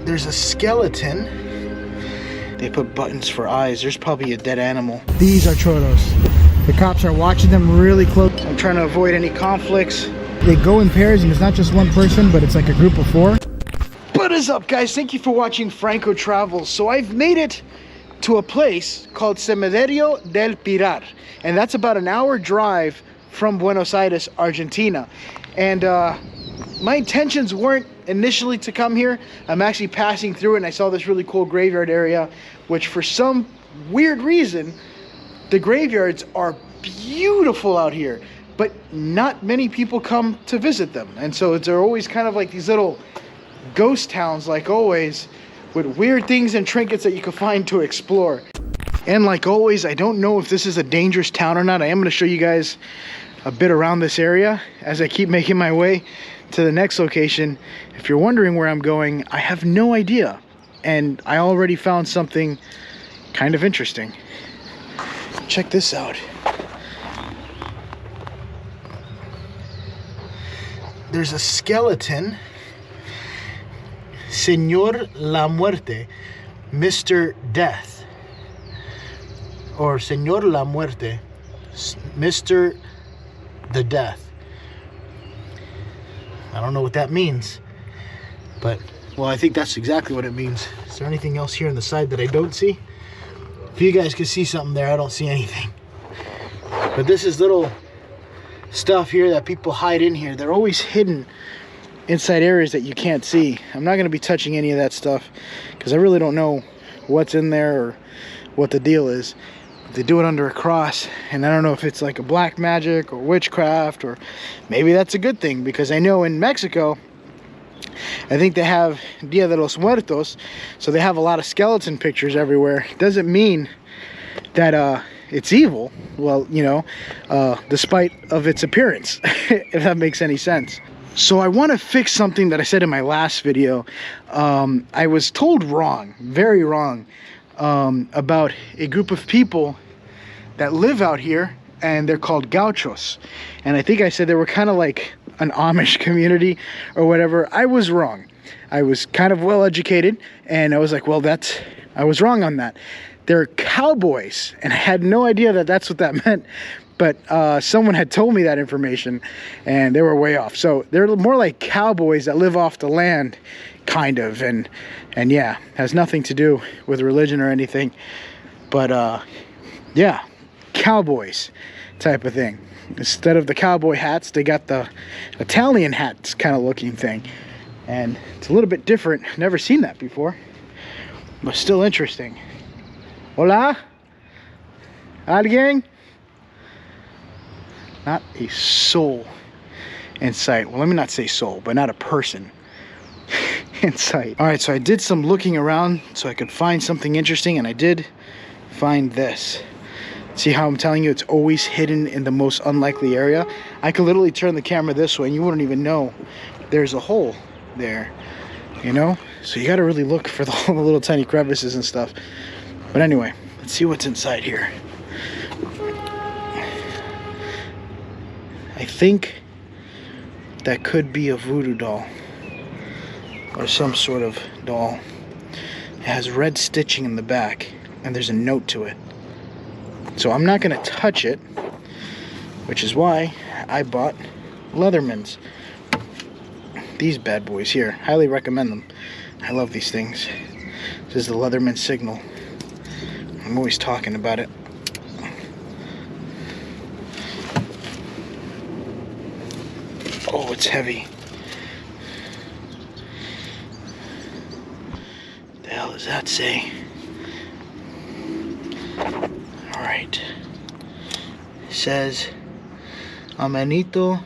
There's a skeleton. They put buttons for eyes. There's probably a dead animal. These are cholos. The cops are watching them really close. I'm trying to avoid any conflicts. They go in pairs and it's not just one person, but it's like a group of 4. What is up, guys? Thank you for watching Franco Travels. So I've made it to a place called Cementerio del Pilar. And that's about an hour drive from Buenos Aires, Argentina. And my intentions weren't initially to come here. I'm actually passing through it and I saw this really cool graveyard area, which for some weird reason, the graveyards are beautiful out here, but not many people come to visit them. And so they're always kind of like these little ghost towns, like always, with weird things and trinkets that you can find to explore. And like always, I don't know if this is a dangerous town or not. I am going to show you guys a bit around this area as I keep making my way to the next location. If you're wondering where I'm going, I have no idea. And I already found something kind of interesting. Check this out. There's a skeleton. Señor La Muerte, Mr. Death. Or Señor La Muerte, Mr. the Death. I don't know what that means, but, well, I think that's exactly what it means. Is there anything else here on the side that I don't see? If you guys can see something there, I don't see anything. But this is little stuff here that people hide in here. They're always hidden inside areas that you can't see. I'm not going to be touching any of that stuff because I really don't know what's in there or what the deal is. They do it under a cross, and I don't know if it's like a black magic or witchcraft, or maybe that's a good thing, because I know in Mexico, I think they have Dia de los Muertos, so they have a lot of skeleton pictures everywhere. It doesn't mean that it's evil, well, you know, despite of its appearance, if that makes any sense. So I want to fix something that I said in my last video. I was told wrong, very wrong, about a group of people that live out here, and they're called gauchos. And I think I said they were kind of like an Amish community or whatever. I was wrong. I was kind of well educated, and I was like, well, I was wrong on that. They're cowboys, and I had no idea that that's what that meant. But someone had told me that information, and they were way off. So they're more like cowboys that live off the land, kind of, and yeah, has nothing to do with religion or anything. But yeah, cowboys type of thing. Instead of the cowboy hats, they got the Italian hats kind of looking thing, and it's a little bit different. Never seen that before, but still interesting. Hola, alguien? Not a soul in sight. Well, let me not say soul, but not a person in sight. All right, so I did some looking around so I could find something interesting, and I did find this. See how I'm telling you it's always hidden in the most unlikely area? I could literally turn the camera this way and you wouldn't even know there's a hole there, you know? So you gotta really look for all the little tiny crevices and stuff. But anyway, let's see what's inside here. I think that could be a voodoo doll or some sort of doll. It has red stitching in the back and there's a note to it. So I'm not going to touch it, which is why I bought Leathermans. These bad boys here. Highly recommend them. I love these things. This is the Leatherman signal. I'm always talking about it. Oh, it's heavy. What the hell does that say? Alright. It says Amenito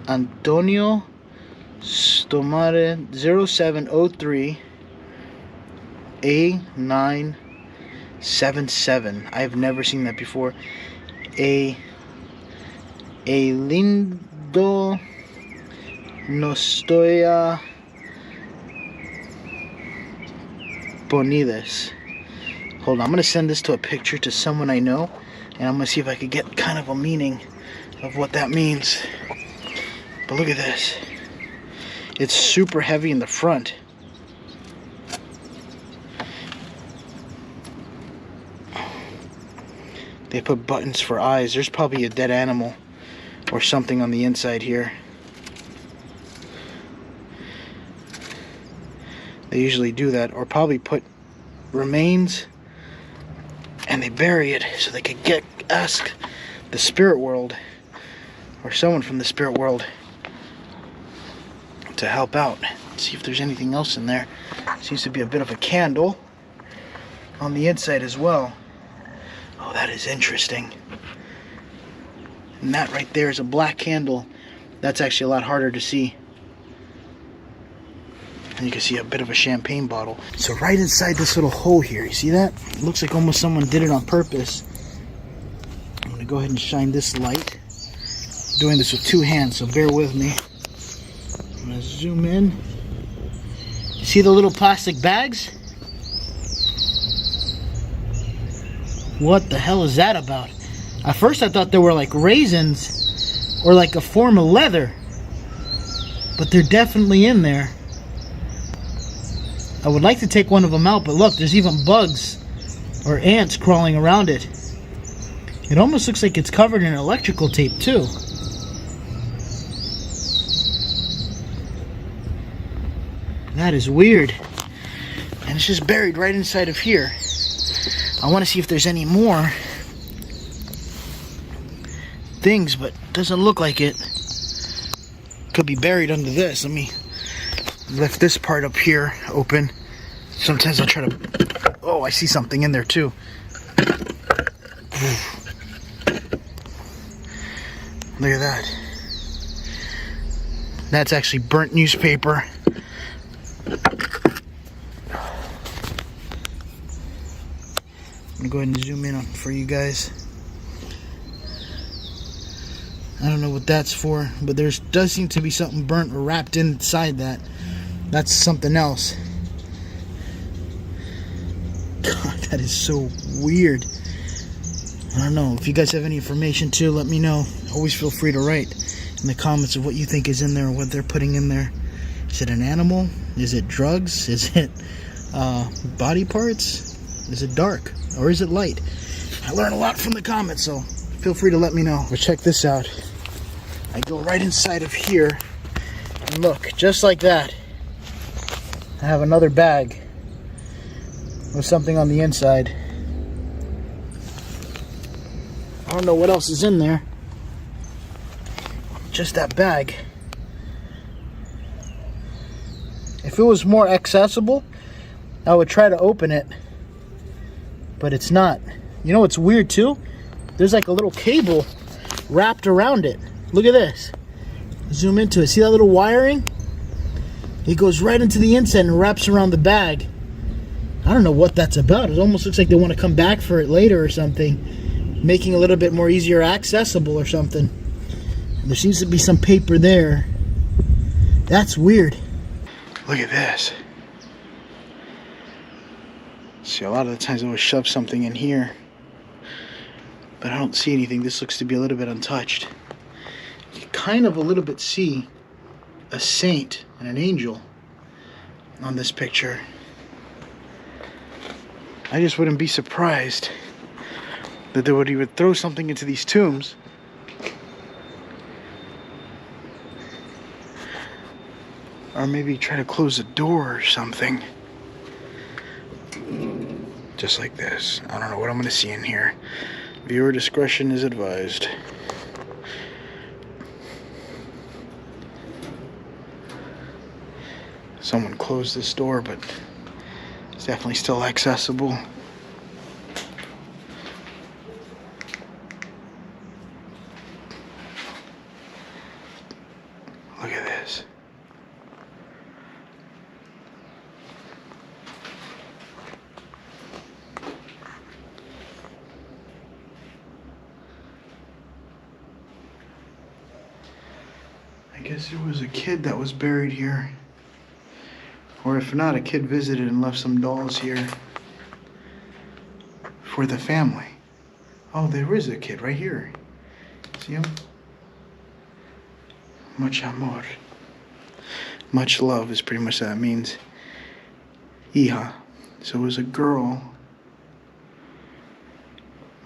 Antonio Stomare 0703 A977. I've never seen that before. A lindo no estoy ponidas. Hold on, I'm gonna send this to a picture to someone I know, and I'm gonna see if I could get kind of a meaning of what that means. But look at this. It's super heavy in the front. They put buttons for eyes. There's probably a dead animal or something on the inside here. They usually do that, or probably put remains and they bury it so they could ask the spirit world or someone from the spirit world to help out. Let's see if there's anything else in there. Seems to be a bit of a candle on the inside as well. Oh, that is interesting. And that right there is a black candle. That's actually a lot harder to see. And you can see a bit of a champagne bottle. So right inside this little hole here, you see that? It looks like almost someone did it on purpose. I'm gonna go ahead and shine this light. I'm doing this with 2 hands, so bear with me. I'm gonna zoom in. See the little plastic bags? What the hell is that about? At first I thought they were like raisins or like a form of leather, but they're definitely in there. I would like to take one of them out, but look, there's even bugs or ants crawling around it. It almost looks like it's covered in electrical tape too. That is weird. And it's just buried right inside of here. I want to see if there's any more things, but it doesn't look like it. Could be buried under this. Let me lift this part up here open. Sometimes I'll try to... Oh, I see something in there too. Look at that. That's actually burnt newspaper. I'm gonna go ahead and zoom in on for you guys. I don't know what that's for, but there does seem to be something burnt or wrapped inside that. That's something else. God, that is so weird. I don't know. If you guys have any information too, let me know. Always feel free to write in the comments of what you think is in there, or what they're putting in there. Is it an animal? Is it drugs? Is it body parts? Is it dark? Or is it light? I learn a lot from the comments, so feel free to let me know. But check this out. I go right inside of here, and look, just like that, I have another bag with something on the inside. I don't know what else is in there. Just that bag. If it was more accessible, I would try to open it, but it's not. You know what's weird too? There's like a little cable wrapped around it. Look at this. Zoom into it. See that little wiring? It goes right into the inside and wraps around the bag. I don't know what that's about. It almost looks like they want to come back for it later or something, making it a little bit more easier accessible or something. And there seems to be some paper there. That's weird. Look at this. See, a lot of the times I would shove something in here, but I don't see anything. This looks to be a little bit untouched. You can kind of a little bit see a saint and an angel on this picture. I just wouldn't be surprised that they would even throw something into these tombs or maybe try to close a door or something. Just like this. I don't know what I'm going to see in here. Viewer discretion is advised. Someone closed this door, but it's definitely still accessible. Look at this. I guess there was a kid that was buried here. Or if not, a kid visited and left some dolls here for the family. Oh, there is a kid right here. See him? Mucho amor. Much love is pretty much that it means. Iha. So it was a girl.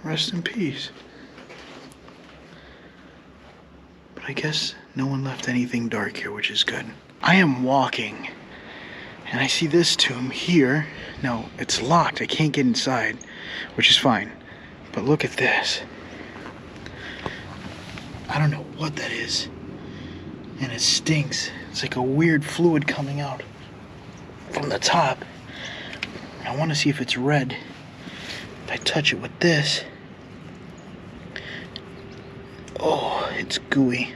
Rest in peace. But I guess no one left anything dark here, which is good. I am walking, and I see this tomb here. No, it's locked. I can't get inside, which is fine. But look at this. I don't know what that is. And it stinks. It's like a weird fluid coming out from the top. I want to see if it's red. If I touch it with this. Oh, it's gooey.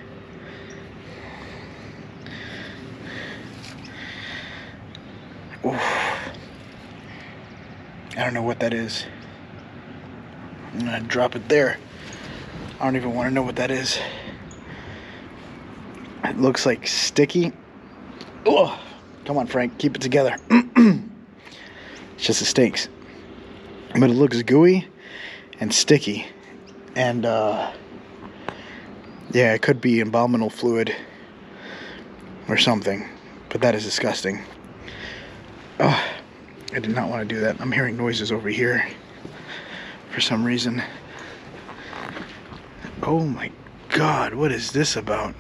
Oh. I don't know what that is. I'm gonna drop it there. I don't even want to know what that is. It looks like sticky. Oh, come on, Frank, keep it together. It's just the stinks. But it looks gooey and sticky. And, yeah, it could be embalminal fluid or something. But that is disgusting. Oh, I did not want to do that. I'm hearing noises over here for some reason. Oh my God, what is this about?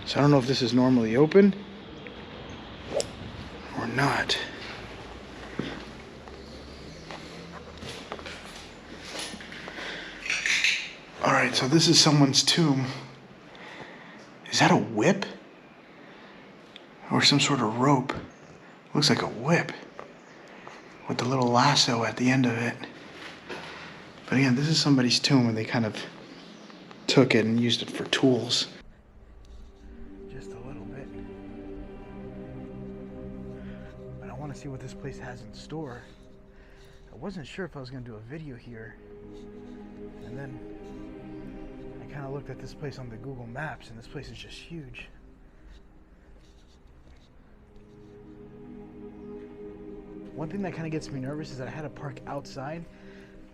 So I don't know if this is normally open or not. Alright, so this is someone's tomb. Is that a whip? Or some sort of rope? Looks like a whip with the little lasso at the end of it. But again, this is somebody's tomb and they kind of took it and used it for tools. Just a little bit. But I want to see what this place has in store. I wasn't sure if I was going to do a video here. And then I kind of looked at this place on the Google Maps and this place is just huge. One thing that kind of gets me nervous is that I had to park outside,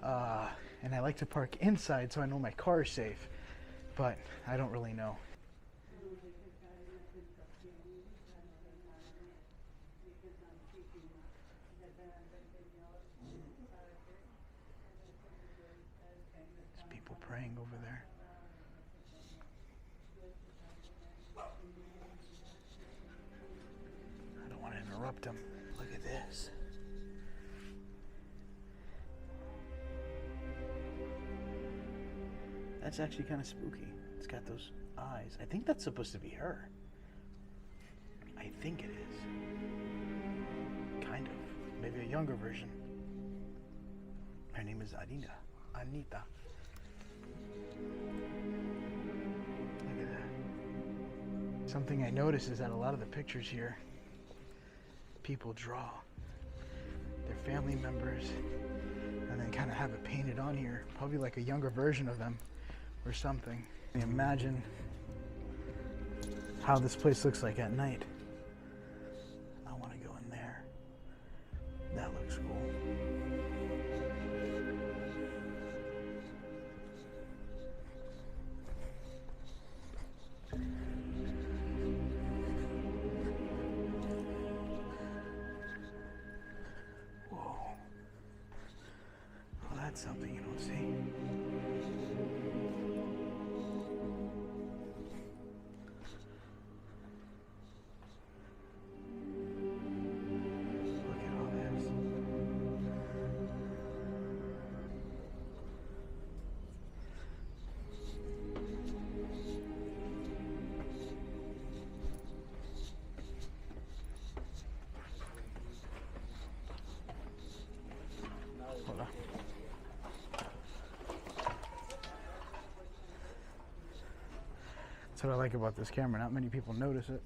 and I like to park inside so I know my car is safe, but I don't really know. There's people praying over there. I don't want to interrupt them. Look at this. That's actually kind of spooky. It's got those eyes. I think that's supposed to be her. I think it is. Kind of. Maybe a younger version. Her name is Anita. Look at that. Something I noticed is that a lot of the pictures here, people draw their family members and then kind of have it painted on here. Probably like a younger version of them. Or something. Imagine how this place looks like at night. I want to go in there. That looks cool. Whoa. Well, that's something you don't see. That's what I like about this camera. Not many people notice it.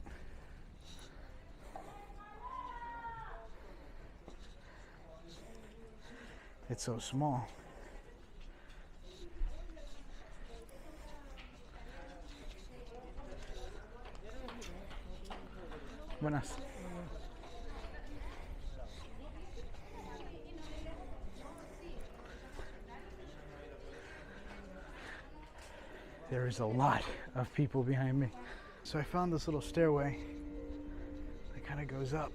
It's so small. Buenas. there is a lot of people behind me. So I found this little stairway that kind of goes up.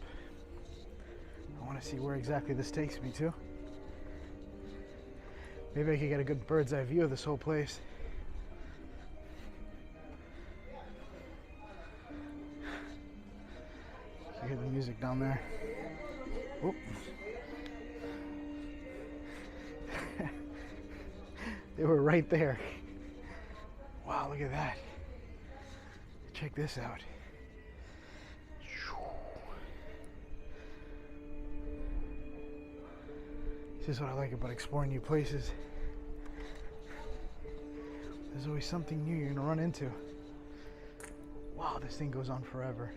I want to see where exactly this takes me to. Maybe I could get a good bird's eye view of this whole place. I hear the music down there. Oop. They were right there. Wow, look at that. Check this out. This is what I like about exploring new places. There's always something new you're gonna run into. Wow, this thing goes on forever.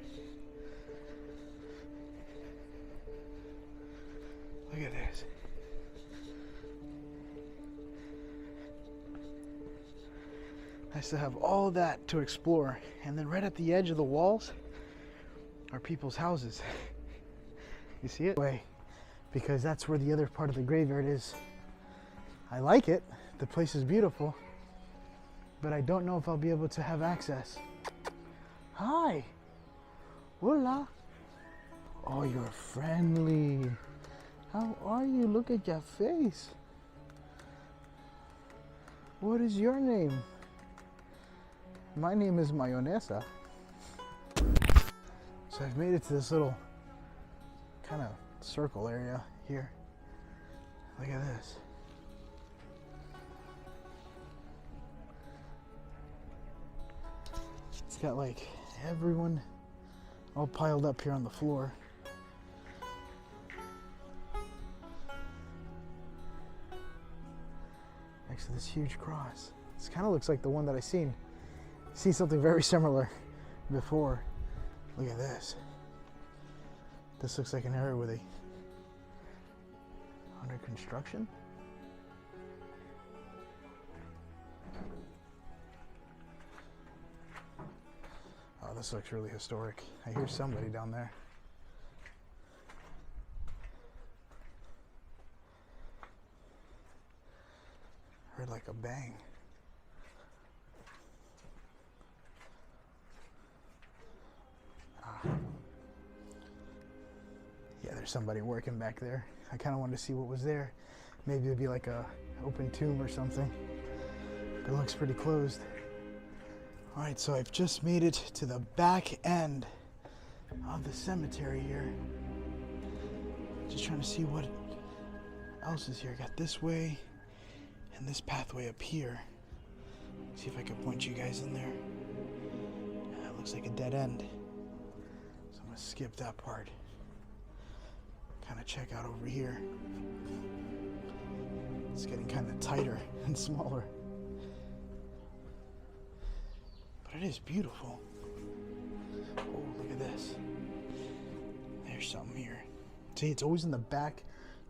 Look at this. I still have all that to explore, and then right at the edge of the walls are people's houses. You see it? Because that's where the other part of the graveyard is. I like it. The place is beautiful, but I don't know if I'll be able to have access. Hi. Hola. Oh, you're friendly. How are you? Look at your face. What is your name? My name is Mayonesa. So I've made it to this little kind of circle area here. Look at this. It's got like everyone all piled up here on the floor. Next to this huge cross. This kind of looks like the one that I seen something very similar before. Look at this. This looks like an area where they under construction. Oh, this looks really historic. I hear somebody down there. I heard like a bang. Yeah, there's somebody working back there. I kind of wanted to see what was there. Maybe it'd be like a open tomb or something. But it looks pretty closed. All right, so I've just made it to the back end of the cemetery here. Just trying to see what else is here. Got this way and this pathway up here. See if I can point you guys in there. Yeah, it looks like a dead end. So I'm gonna skip that part. Kind of check out over here. It's getting kind of tighter and smaller. But it is beautiful. Oh, look at this. There's something here. See, it's always in the back,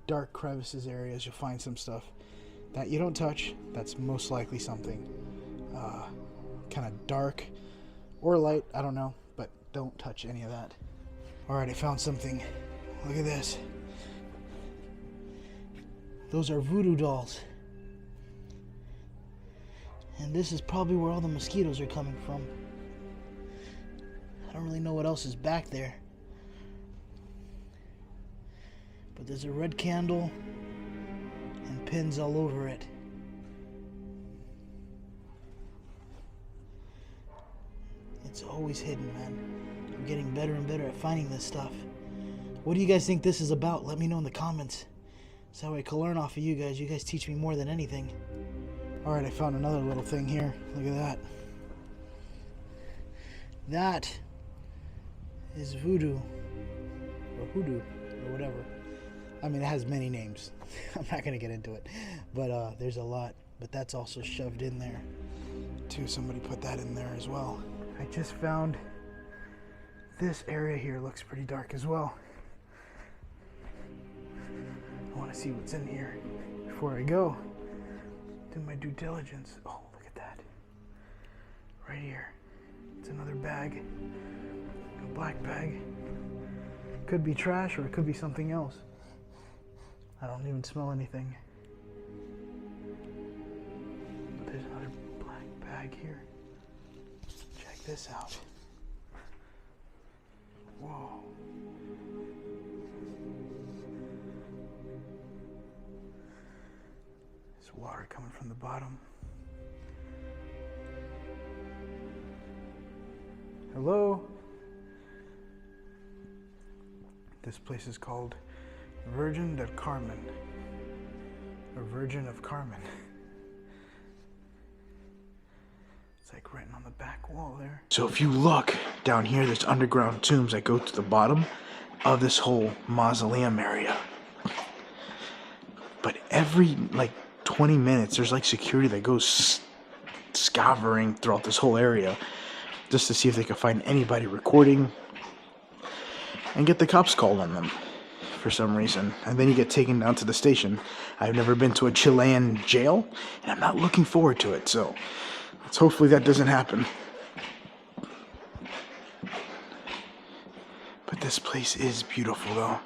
dark crevices areas. You'll find some stuff that you don't touch. That's most likely something kind of dark or light. I don't know, but don't touch any of that. All right, I found something. Look at this. Those are voodoo dolls. And this is probably where all the mosquitoes are coming from. I don't really know what else is back there. But there's a red candle and pins all over it. It's always hidden, man. I'm getting better and better at finding this stuff. What do you guys think this is about? Let me know in the comments. So I can learn off of you guys. You guys teach me more than anything. Alright, I found another little thing here. Look at that. That is voodoo. Or hoodoo. Or whatever. I mean, it has many names. I'm not going to get into it. But there's a lot. But that's also shoved in there, too. Somebody put that in there as well. I just found this area here. Looks pretty dark as well. I want to see what's in here before I go. Do my due diligence. Oh, look at that. Right here. It's another bag. A black bag. Could be trash or it could be something else. I don't even smell anything. But there's another black bag bag here. Check this out. Whoa. There's water coming from the bottom. Hello? This place is called Virgin del Carmen, or Virgin of Carmen. It's like written on the back wall there. So if you look down here, there's underground tombs that go to the bottom of this whole mausoleum area. But every like 20 minutes, there's like security that goes scouring throughout this whole area just to see if they can find anybody recording and get the cops called on them for some reason. And then you get taken down to the station. I've never been to a Chilean jail, and I'm not looking forward to it, so let's hopefully that doesn't happen. But this place is beautiful, though.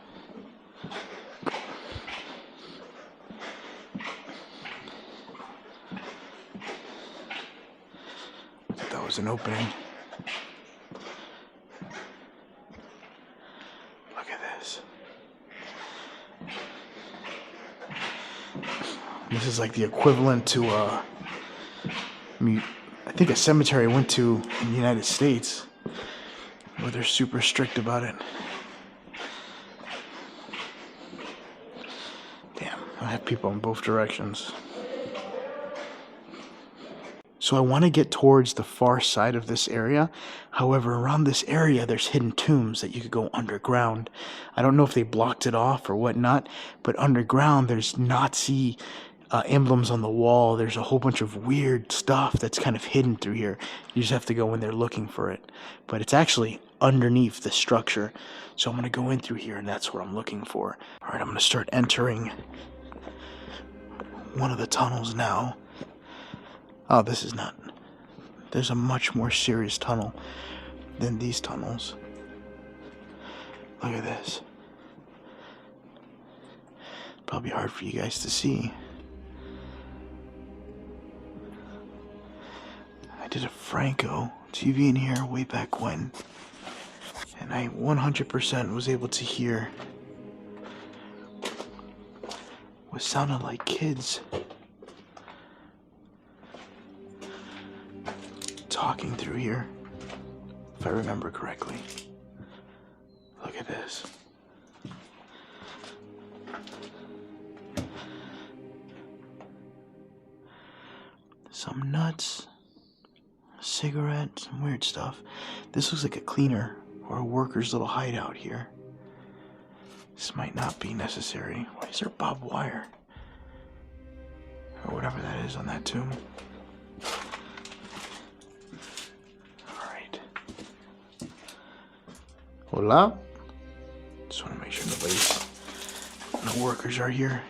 That was an opening. Look at this. This is like the equivalent to I think a cemetery I went to in the United States, where they're super strict about it. Damn, I have people in both directions. So I want to get towards the far side of this area. However, around this area, there's hidden tombs that you could go underground. I don't know if they blocked it off or whatnot, but underground, there's Nazi emblems on the wall. There's a whole bunch of weird stuff that's kind of hidden through here. You just have to go in there looking for it. But it's actually underneath the structure. So I'm going to go in through here, and that's what I'm looking for. All right, I'm going to start entering one of the tunnels now. Oh, this is not... There's a much more serious tunnel than these tunnels. Look at this. Probably hard for you guys to see. I did a Franco TV in here way back when, and I 100% was able to hear what sounded like kids talking through here, if I remember correctly. Look at this. Some nuts, a cigarette, some weird stuff. This looks like a cleaner or a worker's little hideout here. This might not be necessary. Why is there barbed wire? Or whatever that is on that tomb. Hola. Just want to make sure no workers are here.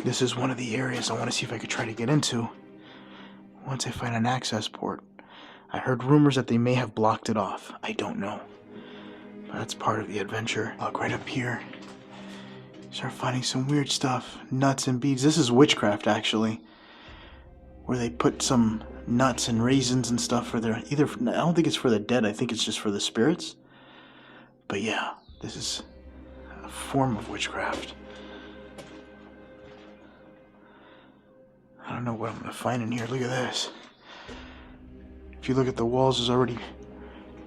This is one of the areas I want to see if I could try to get into once I find an access port. I heard rumors that they may have blocked it off. I don't know. But that's part of the adventure. Look, right up here. Start finding some weird stuff. Nuts and beads. This is witchcraft, actually. Where they put some nuts and raisins and stuff for their... I don't think it's for the dead. I think it's just for the spirits. But yeah, this is a form of witchcraft. I don't know what I'm going to find in here. Look at this. If you look at the walls, there's already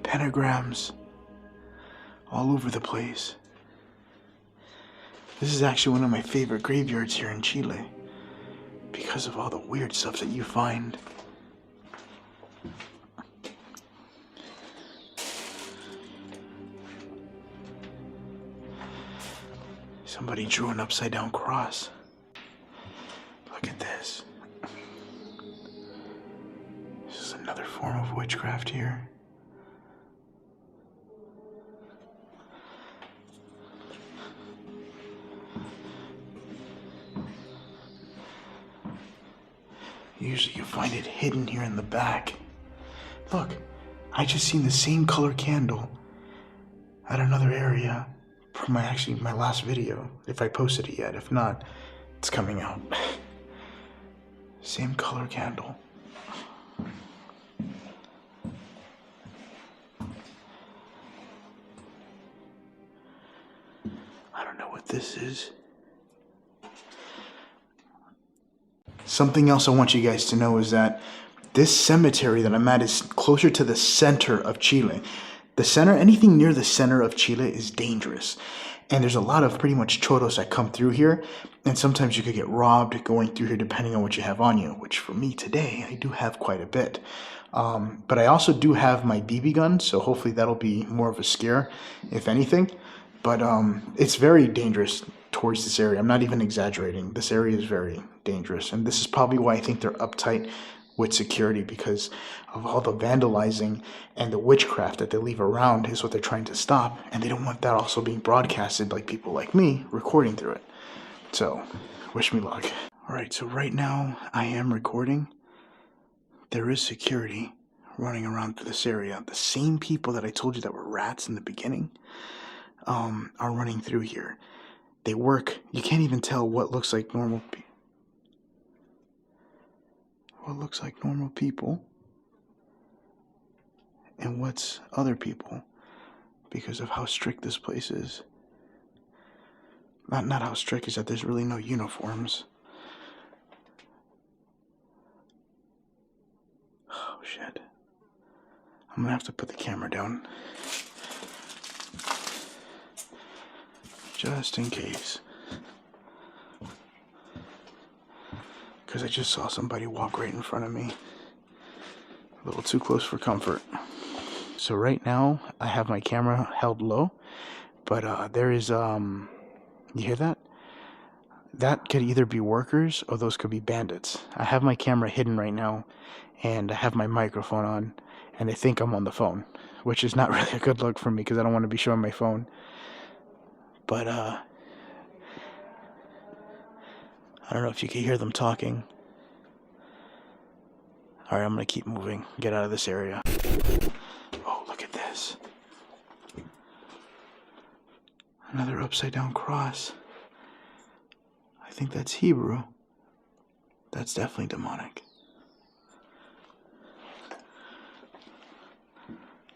pentagrams all over the place. This is actually one of my favorite graveyards here in Chile because of all the weird stuff that you find. Somebody drew an upside down cross. Look at this. This is another form of witchcraft here. Usually you find it hidden here in the back. Look, I just seen the same color candle at another area from my last video, if I posted it yet. If not, It's coming out. Same color candle. I don't know what this is. Something else I want you guys to know is that this cemetery that I'm at is closer to the center of Chile. The center, anything near the center of Chile is dangerous. And there's a lot of pretty much choros that come through here. And sometimes you could get robbed going through here depending on what you have on you. Which for me today, I do have quite a bit. But I also do have my BB gun. So hopefully that'll be more of a scare, if anything. But it's very dangerous towards this area. I'm not even exaggerating. This area is very dangerous. And this is probably why I think they're uptight with security, because of all the vandalizing and the witchcraft that they leave around is what they're trying to stop. And they don't want that also being broadcasted like people like me recording through it. So, wish me luck. Alright, so right now I am recording. There is security running around through this area. The same people that I told you that were rats in the beginning are running through here. They work. You can't even tell what looks like normal people. What looks like normal people and what's other people, because of how strict this place is. Not how strict, is that there's really no uniforms. Oh shit. I'm gonna have to put the camera down just in case, because I just saw somebody walk right in front of me. A little too close for comfort. So right now I have my camera held low, but there is you hear that? That could either be workers or those could be bandits. I have my camera hidden right now and I have my microphone on and they think I'm on the phone, which is not really a good look for me because I don't want to be showing my phone. But I don't know if you can hear them talking. Alright, I'm gonna keep moving. Get out of this area. Oh, look at this. Another upside down cross. I think that's Hebrew. That's definitely demonic.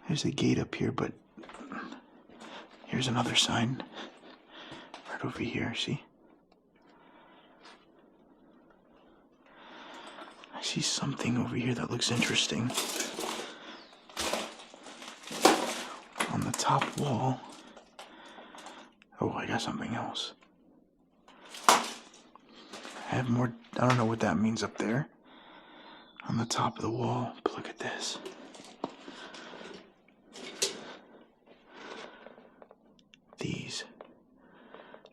There's a gate up here, but here's another sign. Right over here, see? I see something over here that looks interesting. On the top wall. Oh, I got something else. I have more, I don't know what that means up there. On the top of the wall, but look at this.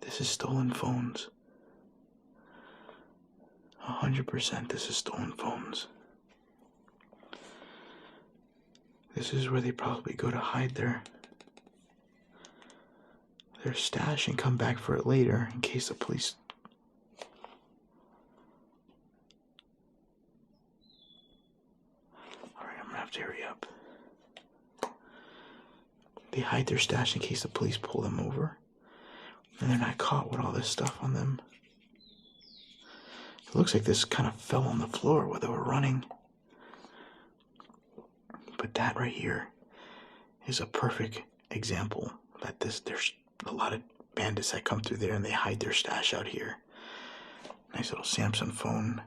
This is stolen phones. 100% this is stolen phones. This is where they probably go to hide their stash and come back for it later in case the police. Alright, I'm gonna have to hurry up. They hide their stash in case the police pull them over. And they're not caught with all this stuff on them. It looks like this kind of fell on the floor while they were running. But that right here is a perfect example that there's a lot of bandits that come through there and they hide their stash out here. Nice little Samsung phone.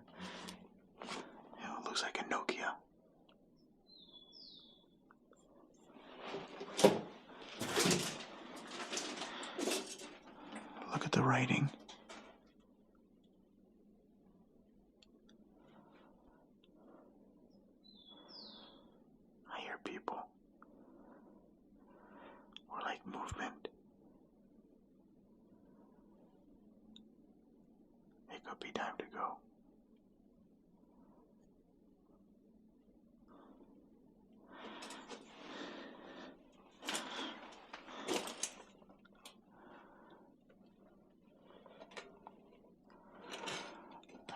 It looks like a Nokia. Look at the writing. I hear people. Or like movement. It could be time to go.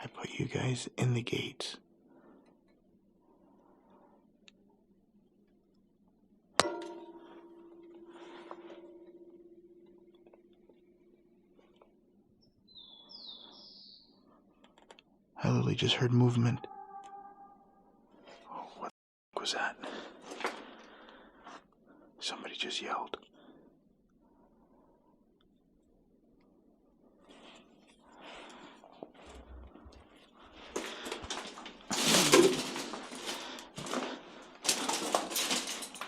I put you guys in the gates. I literally just heard movement. Oh, what the was that? Somebody just yelled.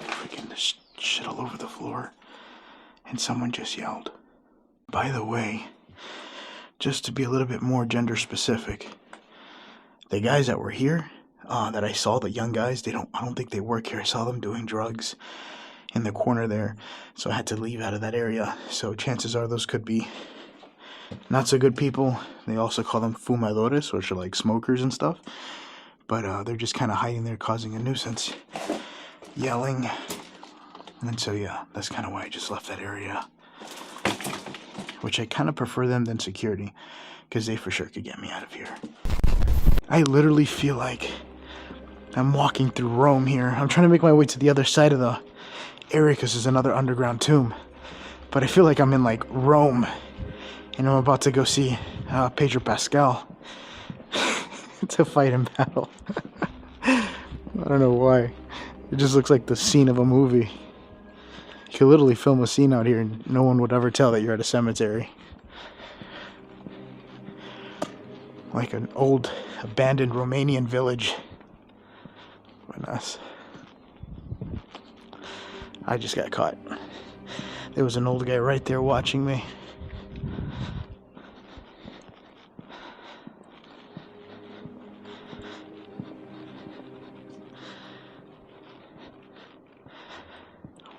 Freaking this shit all over the floor. And someone just yelled. By the way, just to be a little bit more gender specific, the guys that were here, that I saw, the young guys, I don't think they work here. I saw them doing drugs in the corner there, so I had to leave out of that area. So chances are those could be not so good people. They also call them fumadores, which are like smokers and stuff. But they're just kind of hiding there, causing a nuisance, yelling. And so yeah, that's kind of why I just left that area. Which I kind of prefer them than security, because they for sure could get me out of here. I literally feel like I'm walking through Rome here. I'm trying to make my way to the other side of the area because there's another underground tomb. But I feel like I'm in like Rome, and I'm about to go see Pedro Pascal to fight in battle. I don't know why. It just looks like the scene of a movie. You could literally film a scene out here and no one would ever tell that you're at a cemetery. Like an old abandoned Romanian village. Goodness. I just got caught. There was an old guy right there watching me.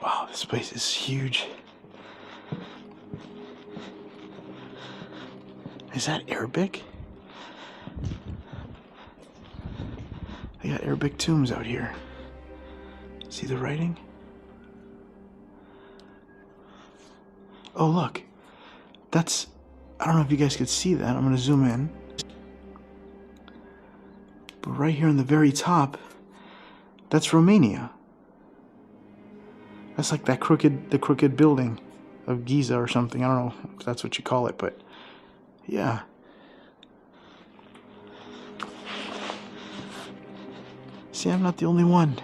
Wow, this place is huge. Is that Arabic? They got Arabic tombs out here. See the writing? Oh, look. That's... I don't know if you guys could see that. I'm going to zoom in. But right here on the very top, that's Romania. That's like that the crooked building of Giza or something. I don't know if that's what you call it, but yeah. See, I'm not the only one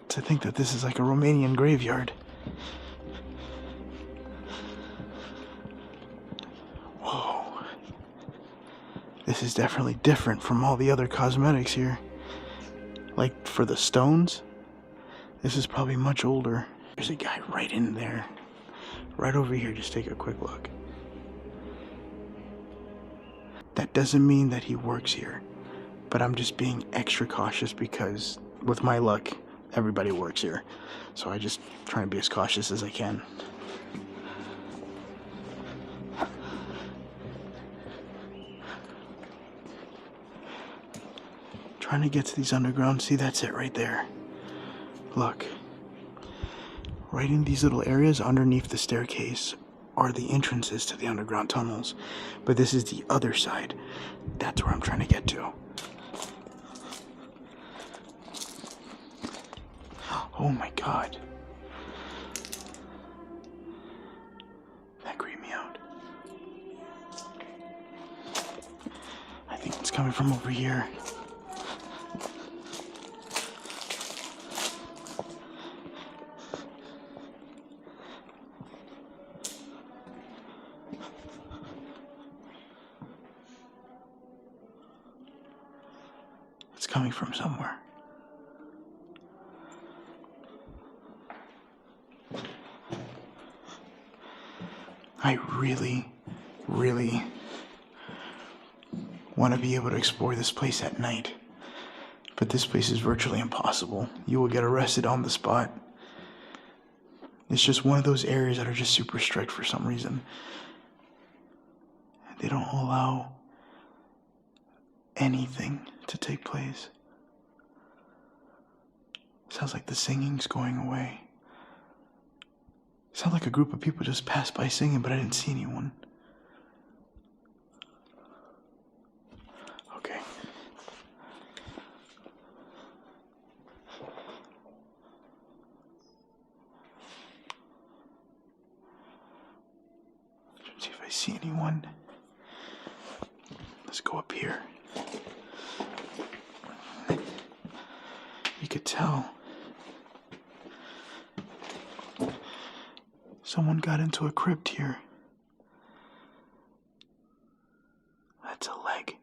to think that this is like a Romanian graveyard. Whoa. This is definitely different from all the other cosmetics here. Like for the stones, this is probably much older. There's a guy right in there. Right over here, just take a quick look. That doesn't mean that he works here, but I'm just being extra cautious because with my luck, everybody works here. So I just try and be as cautious as I can. Trying to get to these underground. See, that's it right there. Look. Right in these little areas underneath the staircase are the entrances to the underground tunnels. But this is the other side. That's where I'm trying to get to. Oh my god. That creeped me out. I think it's coming from over here. It's coming from somewhere. I really, really want to be able to explore this place at night. But this place is virtually impossible. You will get arrested on the spot. It's just one of those areas that are just super strict for some reason. They don't allow anything to take place. Sounds like the singing's going away. Sounds like a group of people just passed by singing, but I didn't see anyone. Okay. Let's see if I see anyone. Let's go up here. You could tell someone got into a crypt here. That's a leg.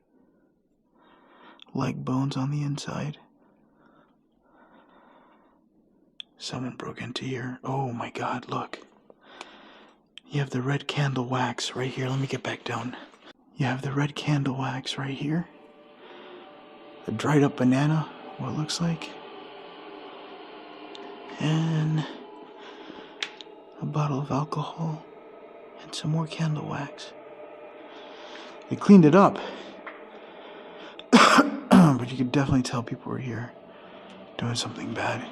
Leg bones on the inside. Someone broke into here. Oh my God, look. You have the red candle wax right here. Let me get back down. You have the red candle wax right here. A dried up banana, what it looks like. And a bottle of alcohol. And some more candle wax. They cleaned it up. But you could definitely tell people were here doing something bad.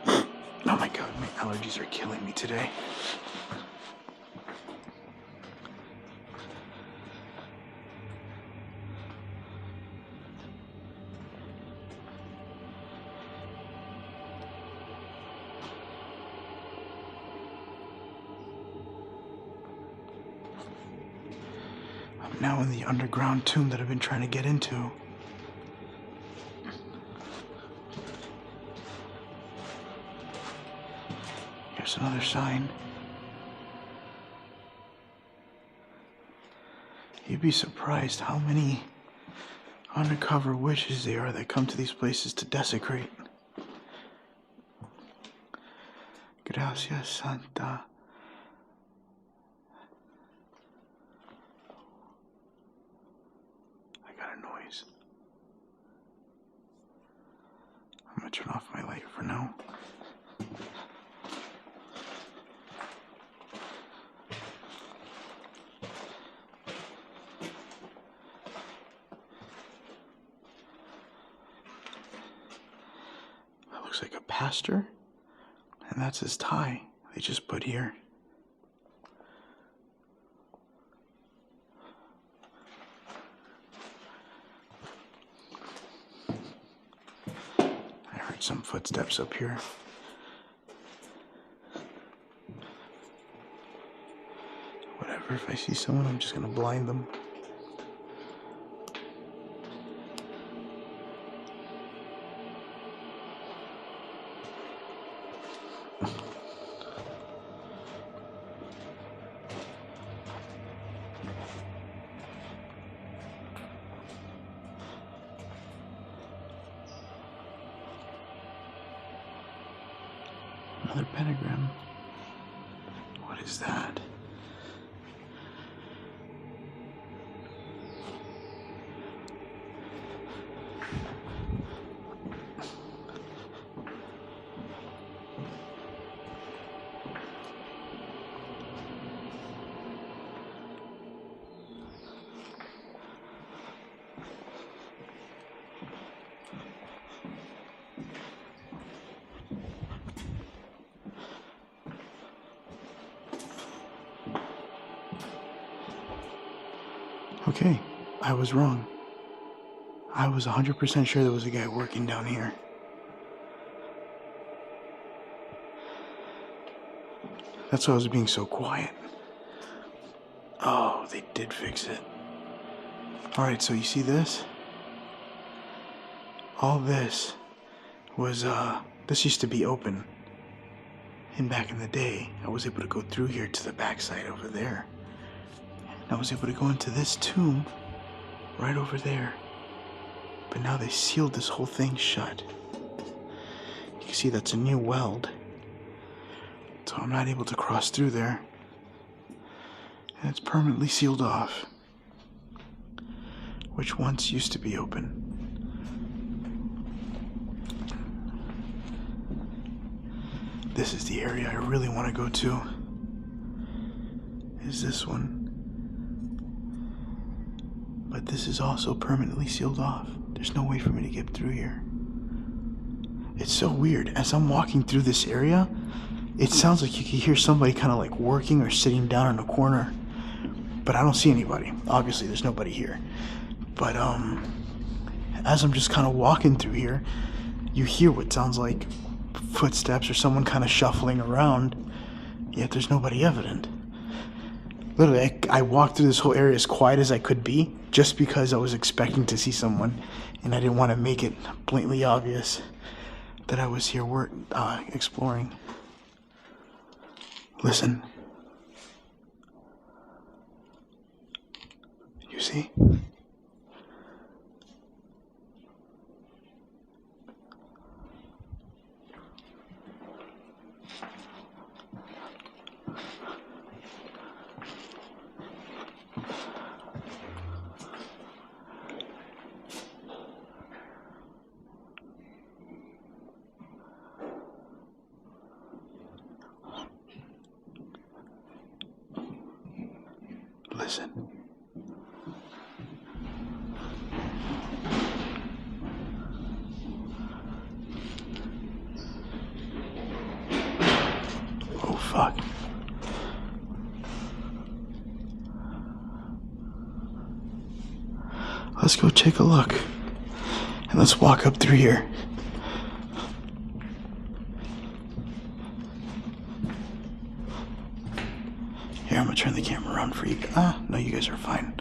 Oh my God, my allergies are killing me today. I'm now in the underground tomb that I've been trying to get into. Here's another sign. You'd be surprised how many undercover witches there are that come to these places to desecrate. Gracias, Santa. I got a noise. I'm gonna turn off my light for now. Looks like a pastor, and that's his tie they just put here. I heard some footsteps up here. Whatever, if I see someone, I'm just gonna blind them. Another pentagram. What is that? Okay, I was wrong. I was 100% sure there was a guy working down here. That's why I was being so quiet. Oh, they did fix it. Alright, so you see this? All this was, this used to be open. And back in the day, I was able to go through here to the backside over there. I was able to go into this tomb right over there. But now they sealed this whole thing shut. You can see that's a new weld. So I'm not able to cross through there. And it's permanently sealed off. Which once used to be open. This is the area I really want to go to. Is this one. But this is also permanently sealed off. There's no way for me to get through here. It's so weird. As I'm walking through this area, it sounds like you can hear somebody kind of like working or sitting down in a corner. But I don't see anybody. Obviously, there's nobody here. But as I'm just kind of walking through here, you hear what sounds like footsteps or someone kind of shuffling around. Yet there's nobody evident. Literally, I walked through this whole area as quiet as I could be, just because I was expecting to see someone, and I didn't want to make it blatantly obvious that I was here exploring. Listen. You see? Listen. Oh, fuck. Let's go take a look. And let's walk up through here. Here, I'm gonna turn the camera around for you. No, you guys are fine.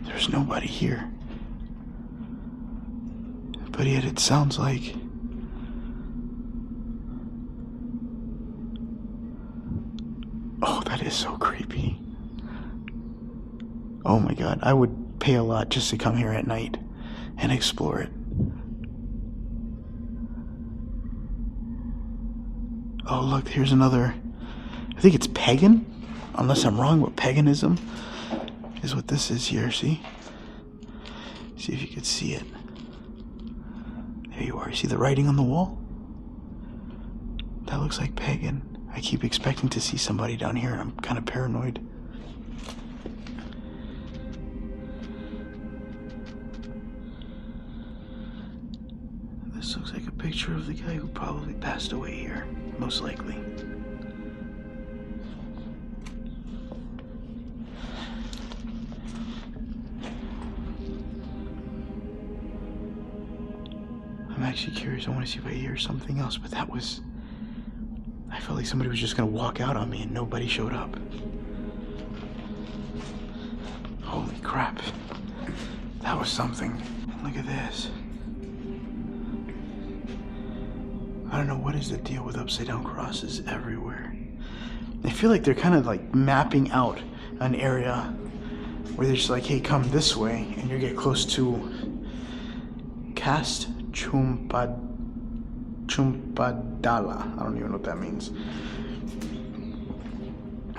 There's nobody here. But yet it sounds like... Oh, that is so creepy. Oh my god, I would pay a lot just to come here at night and explore it. Oh look, here's another... I think it's pagan? Unless I'm wrong, but paganism is what this is here, see? See if you could see it. There you are, you see the writing on the wall? That looks like pagan. I keep expecting to see somebody down here and I'm kind of paranoid. This looks like a picture of the guy who probably passed away here, most likely. I'm actually curious. I want to see if I hear something else, but that was... I felt like somebody was just gonna walk out on me and nobody showed up. Holy crap. That was something. Look at this. I don't know what is the deal with upside down crosses everywhere. I feel like they're kind of like mapping out an area where they're just like, hey, come this way, and you get close to Cast Chumpadala. I don't even know what that means.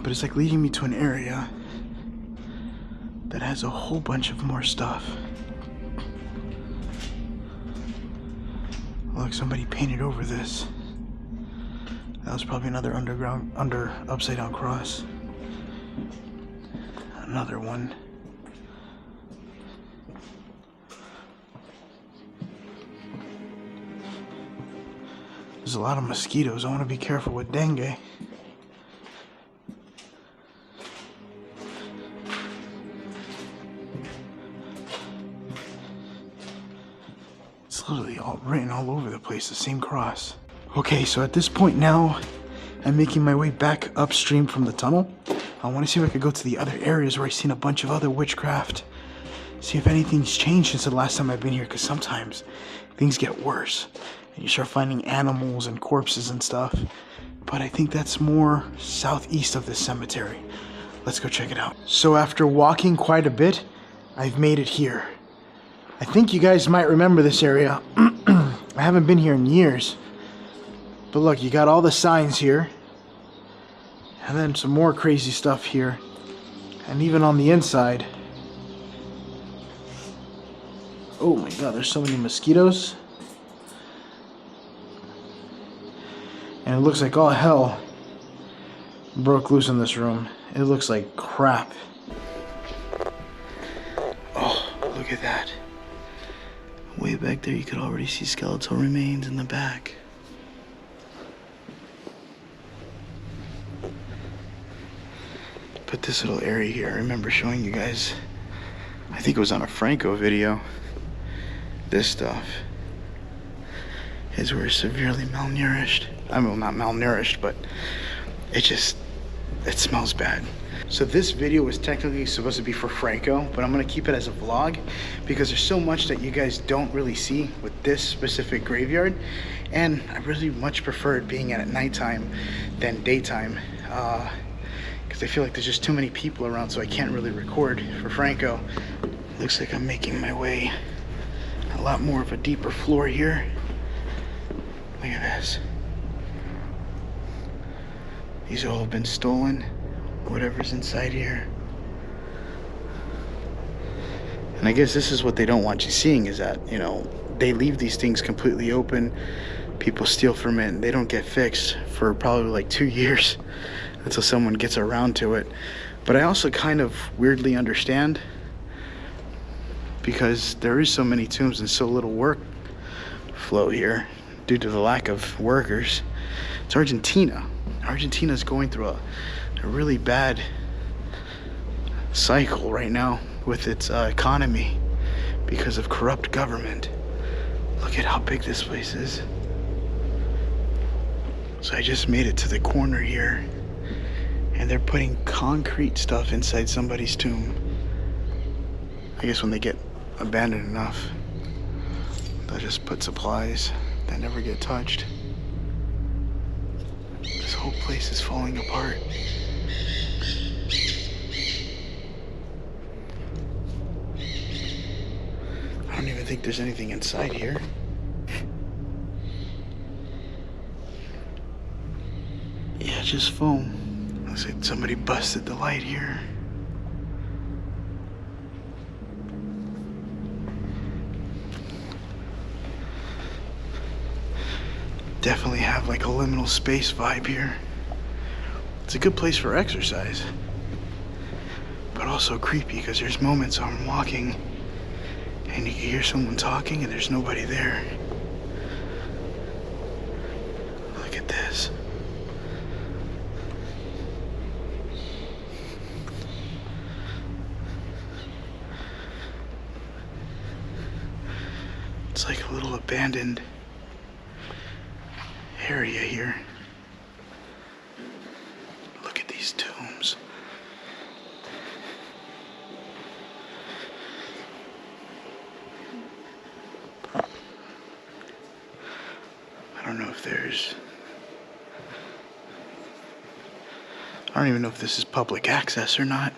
But it's like leading me to an area that has a whole bunch of more stuff. Look, somebody painted over this. That was probably another upside down cross. Another one. There's a lot of mosquitoes. I want to be careful with dengue. It's literally all written all over the place, the same cross. Okay, so at this point now, I'm making my way back upstream from the tunnel. I want to see if I could go to the other areas where I've seen a bunch of other witchcraft. See if anything's changed since the last time I've been here, because sometimes things get worse. And you start finding animals and corpses and stuff. But I think that's more southeast of this cemetery. Let's go check it out. So after walking quite a bit, I've made it here. I think you guys might remember this area. I haven't been here in years. But look, you got all the signs here. And then some more crazy stuff here. And even on the inside. Oh my god, there's so many mosquitoes. And it looks like all hell broke loose in this room. It looks like crap. Oh, look at that. Way back there you could already see skeletal remains in the back. But But this little area here, I remember showing you guys, I think it was on a Franco video, this stuff is we're severely malnourished. I mean, not malnourished, but it smells bad. So this video was technically supposed to be for Franco, but I'm gonna keep it as a vlog because there's so much that you guys don't really see with this specific graveyard. And I really much prefer it being at nighttime than daytime. Because I feel like there's just too many people around, so I can't really record for Franco. Looks like I'm making my way a lot more of a deeper floor here. Look at this. These all have been stolen. Whatever's inside here. And I guess this is what they don't want you seeing, is that, you know, they leave these things completely open. People steal from it and they don't get fixed for probably like 2 years until someone gets around to it. But I also kind of weirdly understand, because there is so many tombs and so little work flow here due to the lack of workers. It's Argentina. Argentina's going through a really bad cycle right now with its economy because of corrupt government. Look at how big this place is. So I just made it to the corner here, and they're putting concrete stuff inside somebody's tomb. I guess when they get abandoned enough, they'll just put supplies that never get touched. This whole place is falling apart. I don't even think there's anything inside here. Yeah, just foam. Looks like somebody busted the light here. Definitely have like a liminal space vibe here. It's a good place for exercise, but also creepy because there's moments I'm walking and you can hear someone talking and there's nobody there. Look at this. It's like a little abandoned area here. Look at these tombs. I don't know if there's... I don't even know if this is public access or not.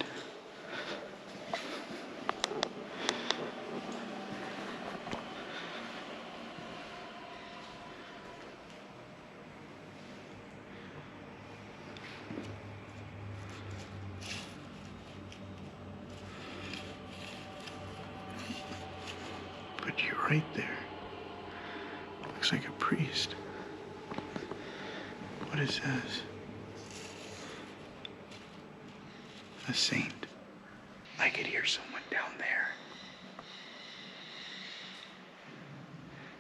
But you're right there. Looks like a priest. What is this? A saint. I could hear someone down there.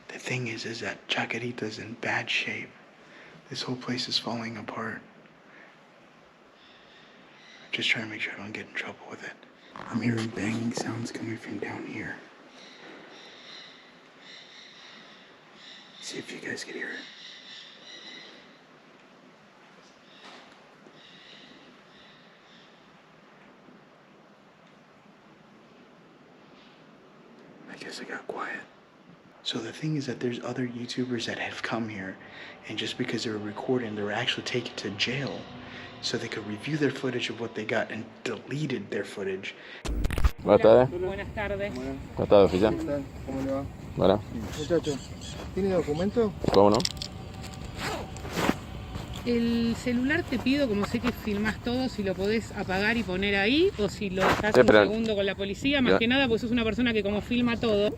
The thing is that Chacarita's in bad shape. This whole place is falling apart. I'm just trying to make sure I don't get in trouble with it. I'm hearing banging sounds coming from down here. See if you guys can hear it. I guess I got quiet. So the thing is that there's other YouTubers that have come here, and just because they were recording, they were actually taken to jail so they could review their footage of what they got and deleted their footage. Buenas tardes. Buenas tardes. Buenas tardes, oficial. ¿Cómo le va? Hola. Muchacho, ¿tiene documento? ¿Cómo no? El celular te pido, como sé que filmás todo, si lo podés apagar y poner ahí, o si lo dejás un pero- segundo con la policía, más Ya. que nada, pues sos una persona que como filma todo.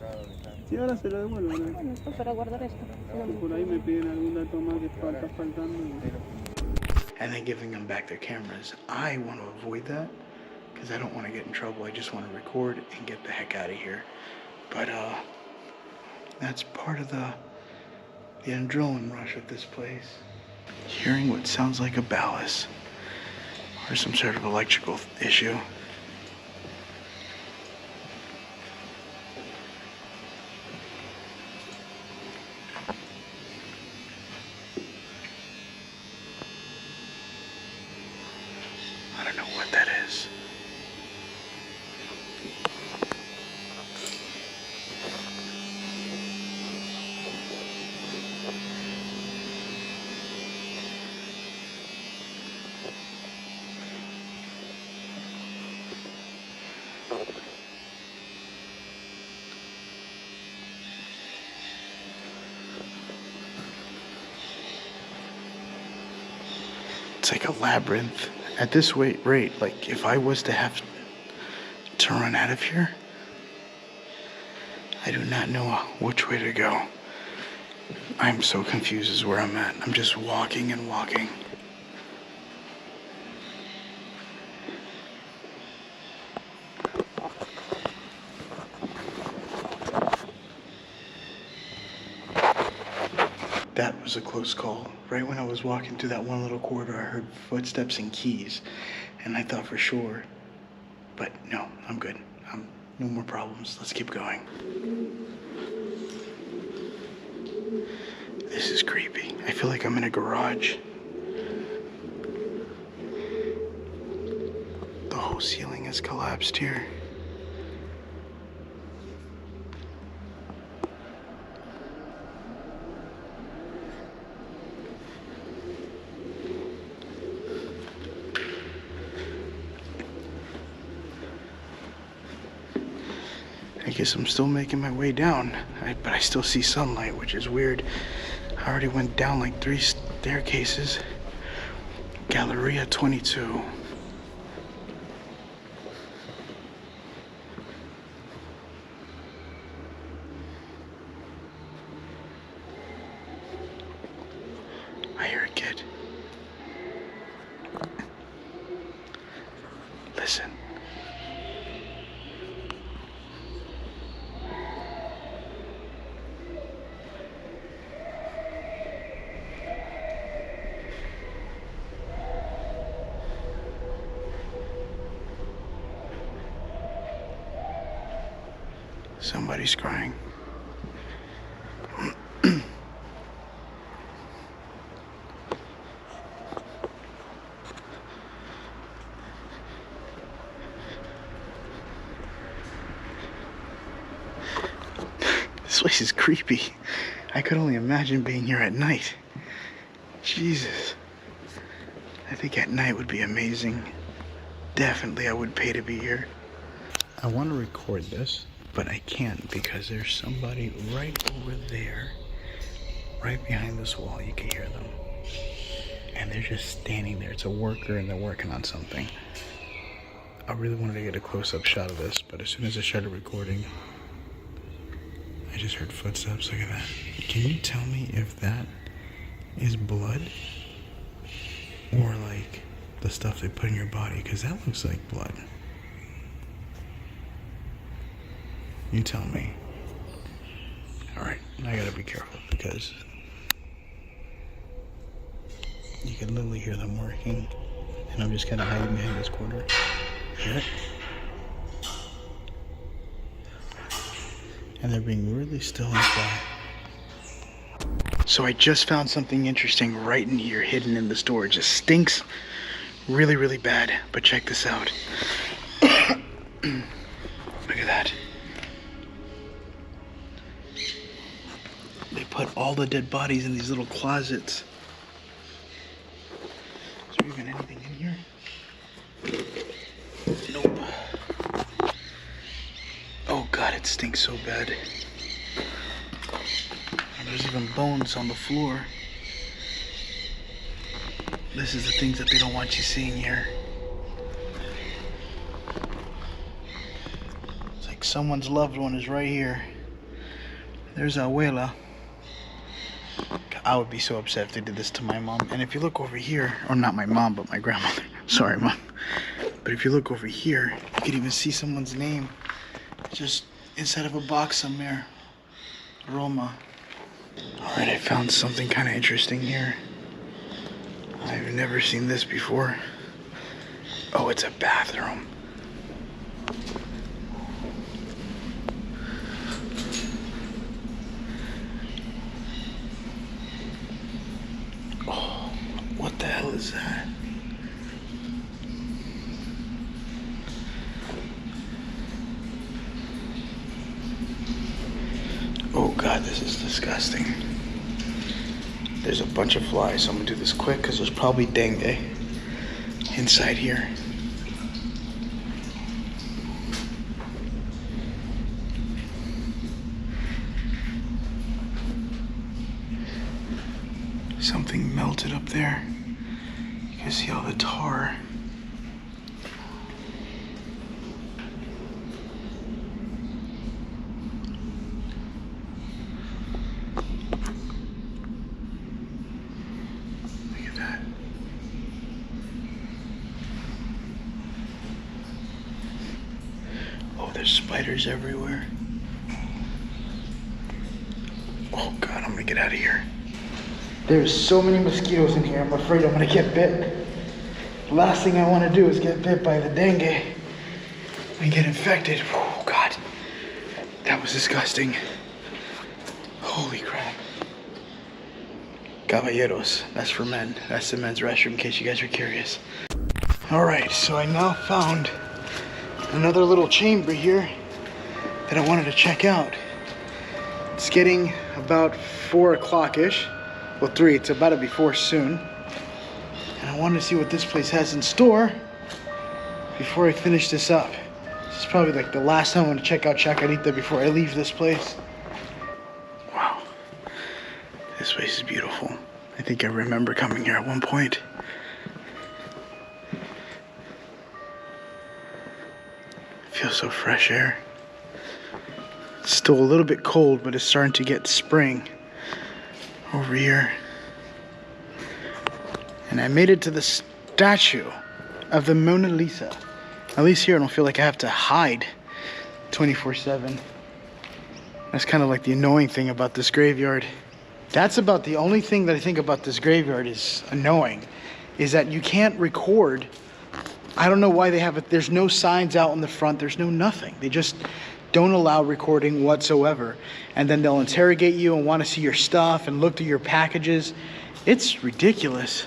Sí, ahora se lo devuelvo, ¿no? Bueno, esto para guardar esto. Por ahí me piden algún dato más que está faltando. And then giving them back their cameras. I want to avoid that because I don't want to get in trouble. I just want to record and get the heck out of here. But that's part of the adrenaline rush of this place. Hearing what sounds like a ballast or some sort of electrical issue. I don't know what that is. It's like a labyrinth. At this rate, like if I was to have to run out of here, I do not know which way to go. I'm so confused as where I'm at. I'm just walking and walking. That was a close call. Right when I was walking through that one little corridor, I heard footsteps and keys, and I thought for sure, but no, I'm good. No more problems. Let's keep going. This is creepy. I feel like I'm in a garage. The whole ceiling has collapsed here. I guess I'm still making my way down, but I still see sunlight, which is weird. I already went down like 3 staircases. Galleria 22. I hear a kid. Listen. Somebody's crying. This place is creepy. I could only imagine being here at night. Jesus. I think at night would be amazing. Definitely I would pay to be here. I want to record this, but I can't because there's somebody right over there, right behind this wall. You can hear them. And they're just standing there. It's a worker and they're working on something. I really wanted to get a close-up shot of this, but as soon as I started recording, I just heard footsteps. Look at that. Can you tell me if that is blood or like the stuff they put in your body? Because that looks like blood. You tell me. Alright, I gotta be careful because you can literally hear them working. And I'm just kind of hiding behind this corner. Hear it? And they're being really still and quiet. So I just found something interesting right in here, hidden in the storage. It stinks really, really bad. But check this out. Look at that. They put all the dead bodies in these little closets. Is there even anything in here? Nope. Oh God, it stinks so bad. And there's even bones on the floor. This is the things that they don't want you seeing here. It's like someone's loved one is right here. There's Abuela. I would be so upset if they did this to my mom. And if you look over here, or not my mom, but my grandmother. Sorry, Mom. But if you look over here, you can even see someone's name just inside of a box somewhere. Roma. Alright, I found something kind of interesting here. I've never seen this before. Oh, it's a bathroom. Oh, what the hell is that? Oh God, this is disgusting. There's a bunch of flies, so I'm gonna do this quick because there's probably dengue inside here. Something melted up there. You can see all the tar. Look at that. Oh, there's spiders everywhere. Oh God, I'm gonna get out of here. There's so many mosquitoes in here, I'm afraid I'm gonna get bit. The last thing I wanna do is get bit by the dengue and get infected. Oh God, that was disgusting. Holy crap. Caballeros, that's for men. That's the men's restroom in case you guys are curious. All right, so I now found another little chamber here that I wanted to check out. It's getting about 4 o'clock-ish. Well, 3, it's about to be 4 soon. And I wanted to see what this place has in store before I finish this up. This is probably like the last time I want to check out Chacarita before I leave this place. Wow. This place is beautiful. I think I remember coming here at one point. It feels so fresh air. It's still a little bit cold, but it's starting to get spring over here. And I made it to the statue of the Mona Lisa. At least here I don't feel like I have to hide 24/7. That's kind of like the annoying thing about this graveyard. That's about the only thing that I think about this graveyard is annoying, is that you can't record. I don't know why they have it. There's no signs out in the front. There's no nothing. They just don't allow recording whatsoever. And then they'll interrogate you and want to see your stuff and look through your packages. It's ridiculous,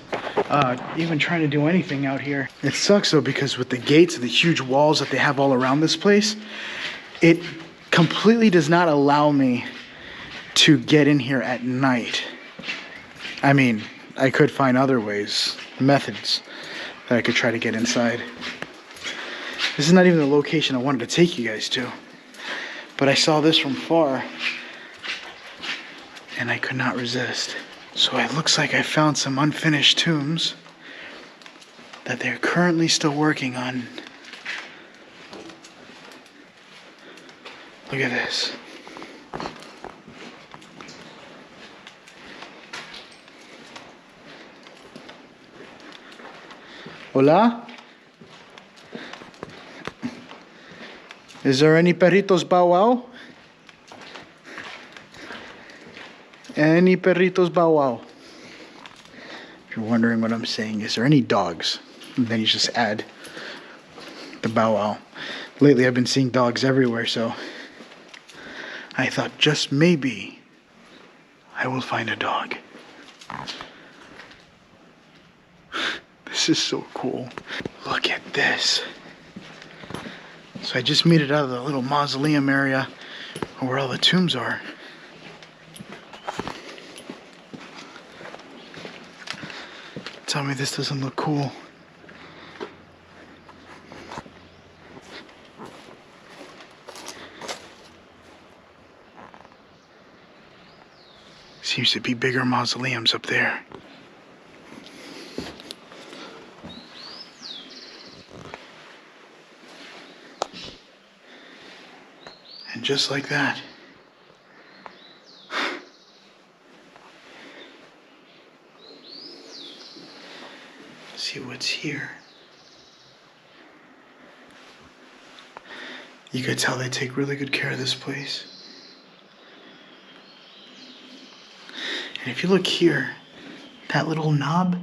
even trying to do anything out here. It sucks though, because with the gates and the huge walls that they have all around this place, it completely does not allow me to get in here at night. I mean, I could find other ways, methods that I could try to get inside. This is not even the location I wanted to take you guys to. But I saw this from far and I could not resist. So it looks like I found some unfinished tombs that they're currently still working on. Look at this. Hola? Is there any perritos bow wow? Any perritos bow wow? If you're wondering what I'm saying, is there any dogs? And then you just add the bow wow. Lately I've been seeing dogs everywhere, so I thought just maybe I will find a dog. This is so cool. Look at this. So I just made it out of the little mausoleum area where all the tombs are. Tell me this doesn't look cool. Seems to be bigger mausoleums up there. And just like that, see what's here. You could tell they take really good care of this place. And if you look here, that little knob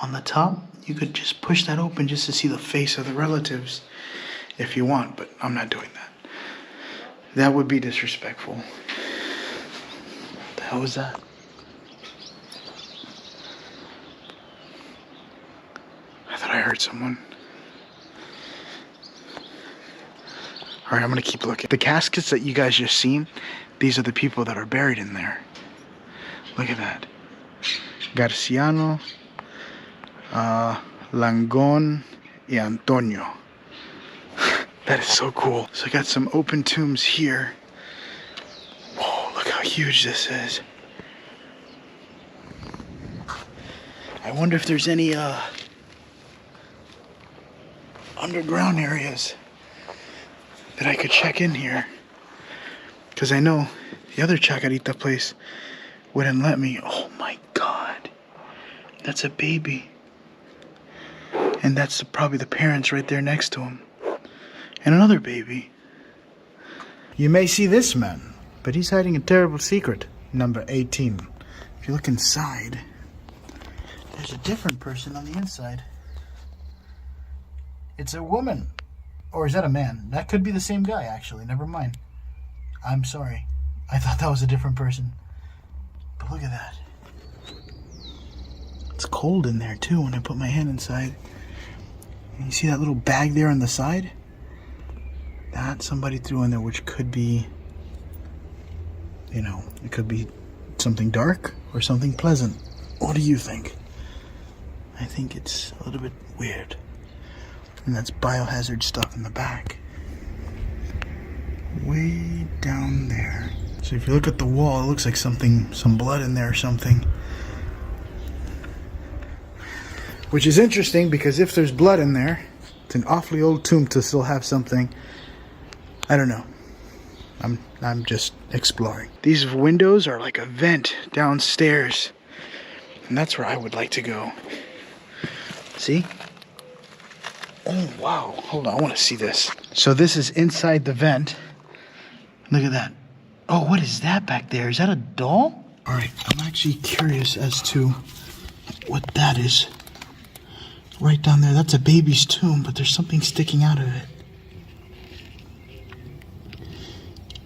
on the top, you could just push that open just to see the face of the relatives if you want, but I'm not doing that. That would be disrespectful. What the hell was that? I thought I heard someone. All right, I'm gonna keep looking. The caskets that you guys just seen, these are the people that are buried in there. Look at that. Garciano, Langon, y Antonio. That is so cool. So I got some open tombs here. Whoa, look how huge this is. I wonder if there's any underground areas that I could check in here. Because I know the other Chacarita place wouldn't let me. Oh my God. That's a baby. And that's probably the parents right there next to him. And another baby. You may see this man, but he's hiding a terrible secret. Number 18. If you look inside, there's a different person on the inside. It's a woman. Or is that a man? That could be the same guy, actually. Never mind. I'm sorry. I thought that was a different person. But look at that. It's cold in there, too, when I put my hand inside. And you see that little bag there on the side? That somebody threw in there, which could be, you know, it could be something dark or something pleasant. What do you think? I think it's a little bit weird. And that's biohazard stuff in the back. Way down there. So if you look at the wall, it looks like some blood in there or something. Which is interesting because if there's blood in there, it's an awfully old tomb to still have something. I don't know. I'm just exploring. These windows are like a vent downstairs. And that's where I would like to go. See? Oh, wow. Hold on, I want to see this. So this is inside the vent. Look at that. Oh, what is that back there? Is that a doll? All right, I'm actually curious as to what that is. Right down there, that's a baby's tomb, but there's something sticking out of it.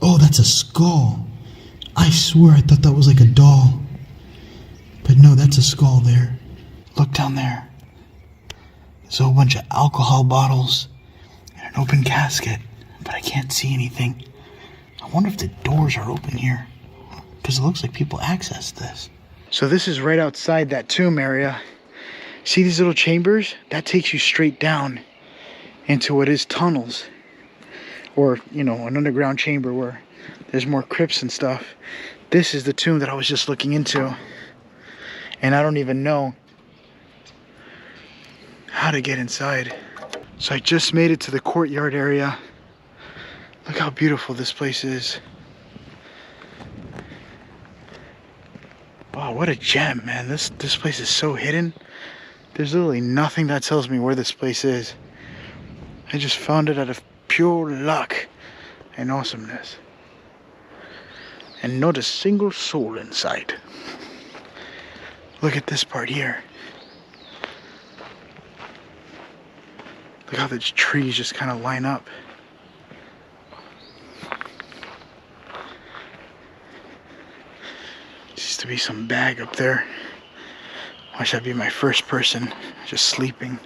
Oh, that's a skull. I swear I thought that was like a doll. But no, that's a skull there. Look down there. There's a whole bunch of alcohol bottles and an open casket, but I can't see anything. I wonder if the doors are open here, because it looks like people access this. So this is right outside that tomb area. See these little chambers? That takes you straight down into what is tunnels. Or, you know, an underground chamber where there's more crypts and stuff. This is the tomb that I was just looking into. And I don't even know how to get inside. So I just made it to the courtyard area. Look how beautiful this place is. Wow, what a gem, man. This place is so hidden. There's literally nothing that tells me where this place is. I just found it out of pure luck and awesomeness. And not a single soul inside. Look at this part here. Look how the trees just kind of line up. Seems to be some bag up there. Watch that be my first person just sleeping.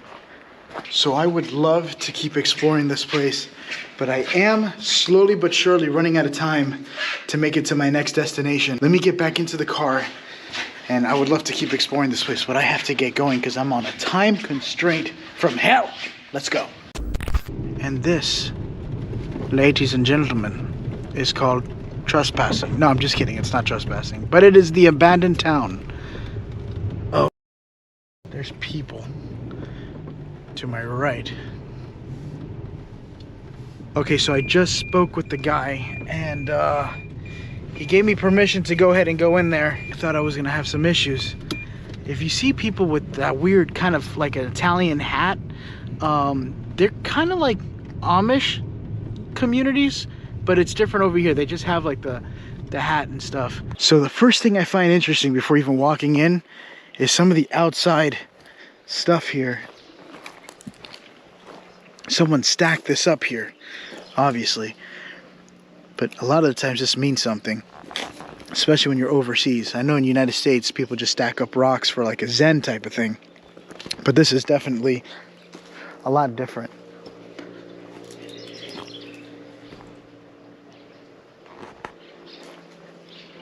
So I would love to keep exploring this place, but I am slowly but surely running out of time to make it to my next destination. Let me get back into the car, and I would love to keep exploring this place, but I have to get going because I'm on a time constraint from hell. Let's go. And this, ladies and gentlemen, is called Trespassing. No, I'm just kidding. It's not trespassing, but it is the abandoned town. Oh, there's people to my right. Okay, so I just spoke with the guy, and he gave me permission to go ahead and go in there. I thought I was gonna have some issues. If you see people with that weird kind of like an Italian hat, they're kind of like Amish communities, but it's different over here. They just have like the hat and stuff. So the first thing I find interesting before even walking in is some of the outside stuff here. Someone stacked this up here, obviously. But a lot of the times this means something, especially when you're overseas. I know in the United States people just stack up rocks for like a Zen type of thing. But this is definitely a lot different.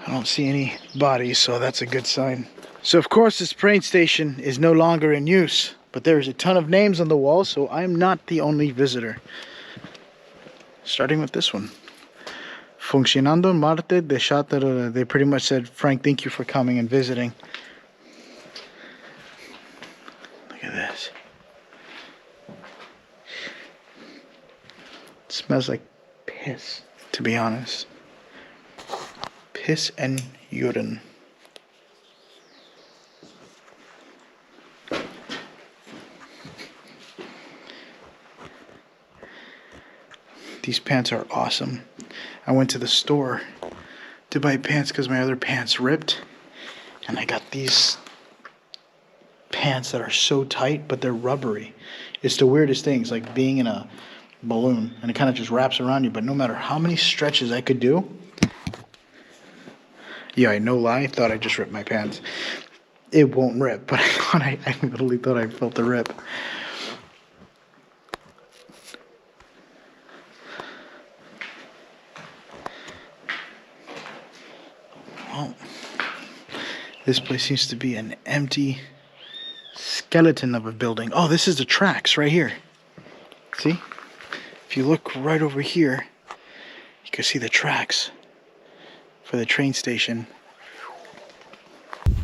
I don't see any bodies, so that's a good sign. So of course this train station is no longer in use, but there's a ton of names on the wall, so I'm not the only visitor. Starting with this one. Funcionando Marte de Chateau. They pretty much said, Frank, thank you for coming and visiting. Look at this. It smells like piss, to be honest. Piss and urine. These pants are awesome. I went to the store to buy pants because my other pants ripped. And I got these pants that are so tight, but they're rubbery. It's the weirdest thing. It's like being in a balloon. And it kind of just wraps around you. But no matter how many stretches I could do, yeah, no lie, I thought I just ripped my pants. It won't rip, but I literally thought I felt the rip. Well, this place seems to be an empty skeleton of a building. Oh, this is the tracks right here. See? If you look right over here, you can see the tracks for the train station.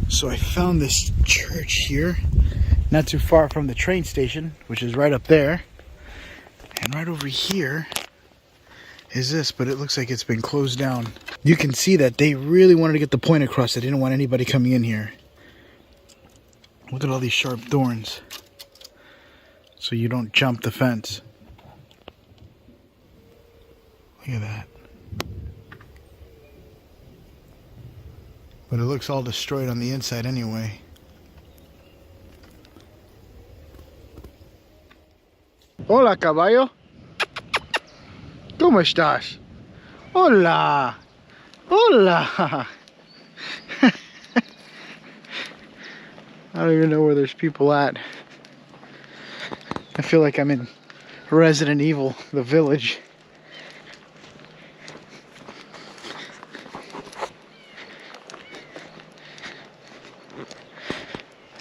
So I found this church here, not too far from the train station, which is right up there. And right over here is this, but it looks like it's been closed down. You can see that they really wanted to get the point across. They didn't want anybody coming in here. Look at all these sharp thorns, so you don't jump the fence. Look at that. But it looks all destroyed on the inside anyway. Hola, caballo. ¿Cómo estás? Hola. Hola. I don't even know where there's people at. I feel like I'm in Resident Evil, the village.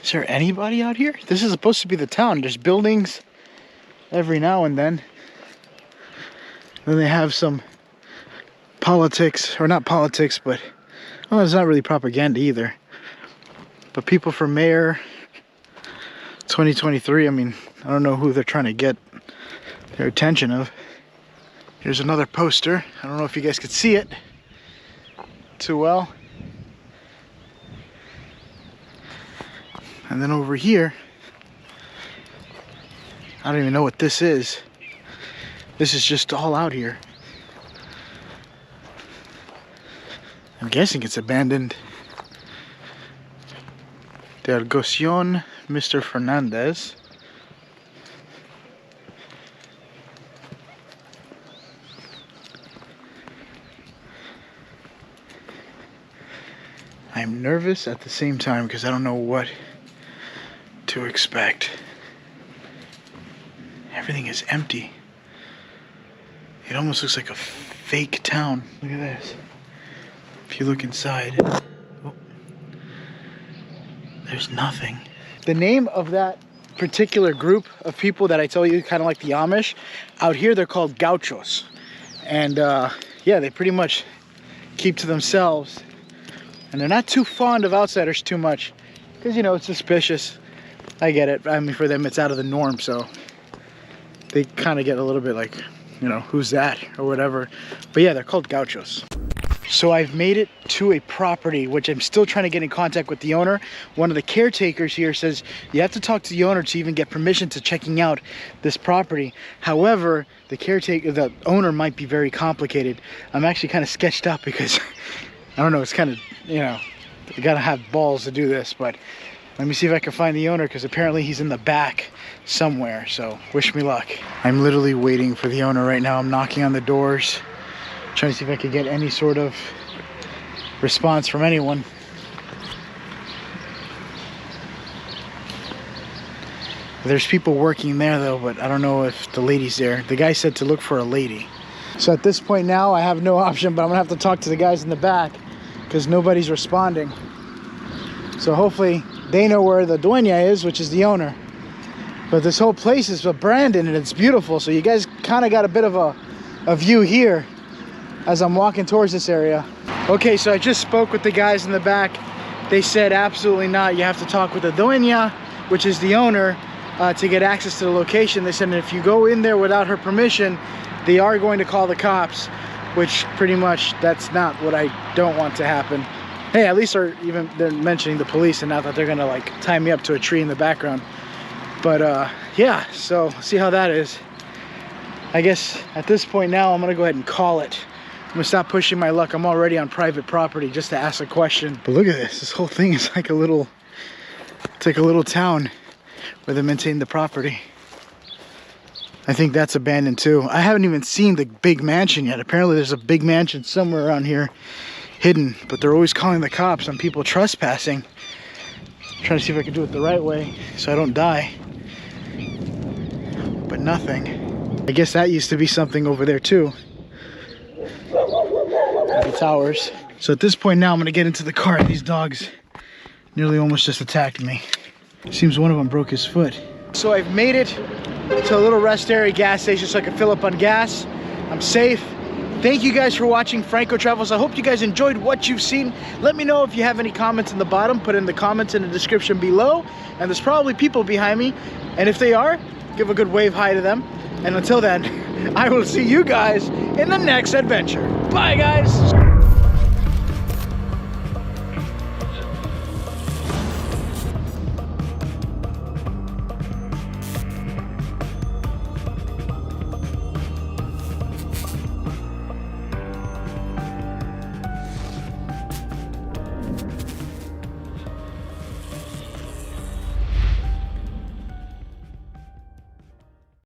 Is there anybody out here? This is supposed to be the town. There's buildings every now and then. Then they have some politics, or not politics, but well, it's not really propaganda either. But people for mayor 2023, I mean, I don't know who they're trying to get their attention of. Here's another poster. I don't know if you guys could see it too well. And then over here, I don't even know what this is. This is just all out here. I'm guessing it's abandoned. Delgocion, Mr. Fernandez. I'm nervous at the same time because I don't know what to expect. Everything is empty. It almost looks like a fake town. Look at this. If you look inside, oh, there's nothing. The name of that particular group of people that I tell you, kind of like the Amish, out here they're called gauchos. And yeah, they pretty much keep to themselves. And they're not too fond of outsiders too much. Because, you know, it's suspicious. I get it. I mean, for them, it's out of the norm, so they kind of get a little bit like, you know, who's that or whatever. But yeah, they're called gauchos. So I've made it to a property, which I'm still trying to get in contact with the owner. One of the caretakers here says you have to talk to the owner to even get permission to checking out this property. However, the owner might be very complicated. I'm actually kind of sketched up because I don't know, it's kind of, you know, you gotta have balls to do this, but Let me see if I can find the owner, because apparently he's in the back somewhere, so wish me luck. I'm literally waiting for the owner right now. I'm knocking on the doors, trying to see if I could get any sort of response from anyone. There's people working there though, but I don't know if the lady's there. The guy said to look for a lady. So at this point now, I have no option, but I'm gonna have to talk to the guys in the back because nobody's responding. So hopefully they know where the dueña is, which is the owner. But this whole place is abandoned and it's beautiful. So you guys kind of got a bit of a view here as I'm walking towards this area. Okay, so I just spoke with the guys in the back. They said absolutely not. You have to talk with the dueña, which is the owner, to get access to the location. They said if you go in there without her permission, they are going to call the cops, which pretty much that's not what I don't want to happen. Hey, at least they're mentioning the police and not that they're gonna like tie me up to a tree in the background. But yeah, so see how that is. I guess at this point now I'm gonna go ahead and call it. I'm gonna stop pushing my luck. I'm already on private property just to ask a question. But look at this. This whole thing is like it's like a little town where they maintain the property. I think that's abandoned too. I haven't even seen the big mansion yet. Apparently there's a big mansion somewhere around here hidden, but they're always calling the cops on people trespassing. I'm trying to see if I can do it the right way so I don't die. But nothing. I guess that used to be something over there too. The towers. So at this point now I'm gonna get into the car. These dogs nearly almost just attacked me. Seems one of them broke his foot. So I've made it to a little rest area gas station so I can fill up on gas. I'm safe. Thank you guys for watching Franco Travels. I hope you guys enjoyed what you've seen. Let me know if you have any comments in the bottom. Put in the comments in the description below. And there's probably people behind me. And if they are, give a good wave hi to them. And until then, I will see you guys in the next adventure. Bye guys.